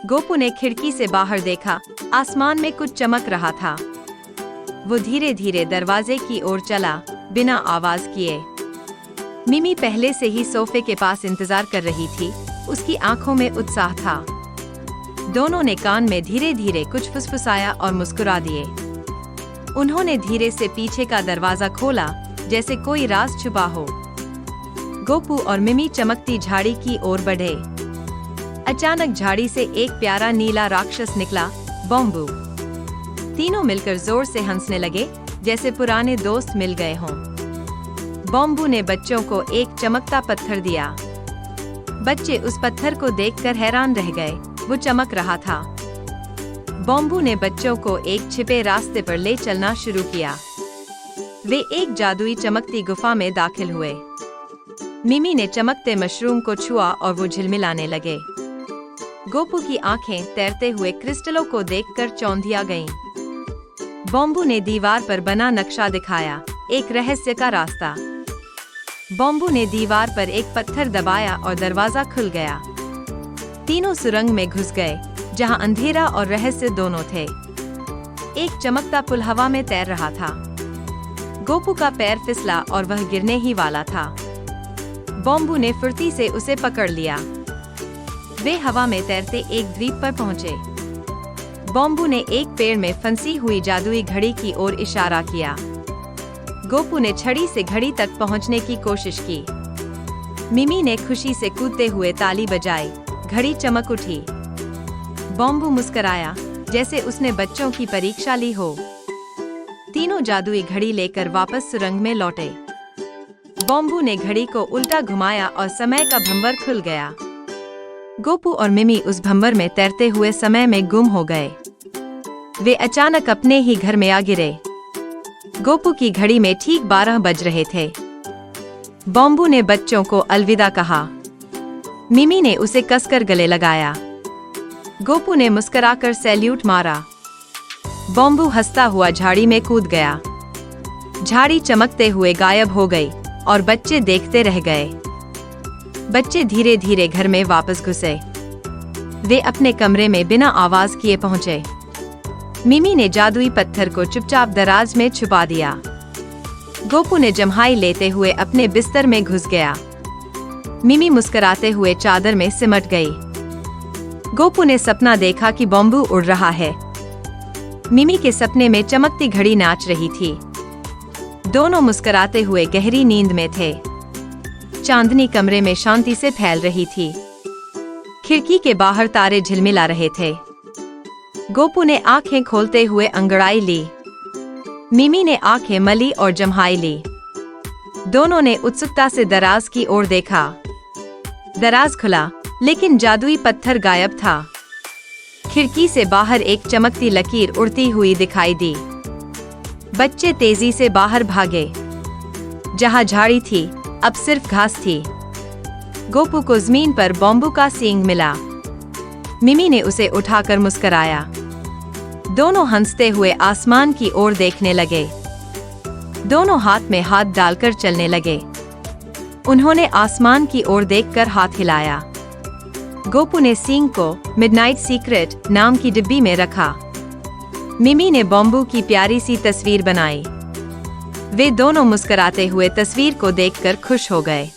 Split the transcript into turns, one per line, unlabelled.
गोपू ने खिड़की से बाहर देखा, आसमान में कुछ चमक रहा था। वो धीरे धीरे दरवाजे की ओर चला, बिना आवाज किए। मिमी पहले से ही सोफे के पास इंतजार कर रही थी, उसकी आंखों में उत्साह था। दोनों ने कान में धीरे धीरे कुछ फुसफुसाया और मुस्कुरा दिए। उन्होंने धीरे से पीछे का दरवाजा खोला, जैसे कोई राज छुपा हो। गोपू और मिमी चमकती झाड़ी की ओर बढ़े। अचानक झाड़ी से एक प्यारा नीला राक्षस निकला, बॉम्बू। तीनों मिलकर जोर से हंसने लगे, जैसे पुराने दोस्त मिल गए हों। बॉम्बू ने बच्चों को एक चमकता पत्थर दिया। बच्चे उस पत्थर को देखकर हैरान रह गए, वो चमक रहा था। बॉम्बू ने बच्चों को एक छिपे रास्ते पर ले चलना शुरू किया। वे एक जादुई चमकती गुफा में दाखिल हुए। मिमी ने चमकते मशरूम को छुआ और वो झिलमिलाने लगे। गोपू की आंखें तैरते हुए क्रिस्टलों को देखकर चौंधिया गईं। बॉम्बू ने दीवार पर बना नक्शा दिखाया, एक रहस्य का रास्ता। बॉम्बू ने दीवार पर एक पत्थर दबाया और दरवाजा खुल गया। तीनों सुरंग में घुस गए, जहां अंधेरा और रहस्य दोनों थे। एक चमकता पुल हवा में तैर रहा था। गोपू का पैर फिसला और वह गिरने ही वाला था। बॉम्बू ने फुर्ती से उसे पकड़ लिया। वे हवा में तैरते एक द्वीप पर पहुंचे। बॉम्बू ने एक पेड़ में फंसी हुई जादुई घड़ी की ओर इशारा किया। गोपू ने छड़ी से घड़ी तक पहुंचने की कोशिश की। मिमी ने खुशी से कूदते हुए ताली बजाई, घड़ी चमक उठी। बॉम्बू मुस्कुराया, जैसे उसने बच्चों की परीक्षा ली हो। तीनों जादुई घड़ी लेकर वापस सुरंग में लौटे। बॉम्बू ने घड़ी को उल्टा घुमाया और समय का भंवर खुल गया। गोपू और मिमी उस भंवर में तैरते हुए समय में गुम हो गए। वे अचानक अपने ही घर में आ गिरे। गोपू की घड़ी में ठीक 12 बज रहे थे। बॉम्बू ने बच्चों को अलविदा कहा। मिमी ने उसे कसकर गले लगाया। गोपू ने मुस्कुराकर सैल्यूट मारा। बॉम्बू हंसता हुआ झाड़ी में कूद गया। झाड़ी चमकते हुए गायब हो गई और बच्चे देखते रह गए। बच्चे धीरे धीरे घर में वापस घुसे। वे अपने कमरे में बिना आवाज किए पहुंचे। मिमी ने जादुई पत्थर को चुपचाप दराज में छुपा दिया। गोपू ने जम्हाई लेते हुए अपने बिस्तर में घुस गया। मिमी मुस्कुराते हुए चादर में सिमट गई। गोपू ने सपना देखा कि बॉम्बू उड़ रहा है। मिमी के सपने में चमकती घड़ी नाच रही थी। दोनों मुस्कुराते हुए गहरी नींद में थे। चांदनी कमरे में शांति से फैल रही थी। खिड़की के बाहर तारे झिलमिला रहे थे। गोपू ने आंखें खोलते हुए अंगड़ाई ली। मिमी ने आंखें मली और जम्हाई ली। दोनों ने उत्सुकता से दराज की ओर देखा। दराज खुला, लेकिन जादुई पत्थर गायब था। खिड़की से बाहर एक चमकती लकीर उड़ती हुई दिखाई दी। बच्चे तेजी से बाहर भागे। जहां झाड़ी थी, अब सिर्फ घास थी। गोपू को जमीन पर बॉम्बू का सींग मिला। मिमी ने उसे उठाकर मुस्कुराया। दोनों हंसते हुए आसमान की ओर देखने लगे। दोनों हाथ में हाथ डालकर चलने लगे। उन्होंने आसमान की ओर देखकर हाथ हिलाया। गोपू ने सींग को मिडनाइट सीक्रेट नाम की डिब्बी में रखा। मिमी ने बॉम्बू की प्यारी सी तस्वीर बनाई। वे दोनों मुस्कुराते हुए तस्वीर को देखकर खुश हो गए।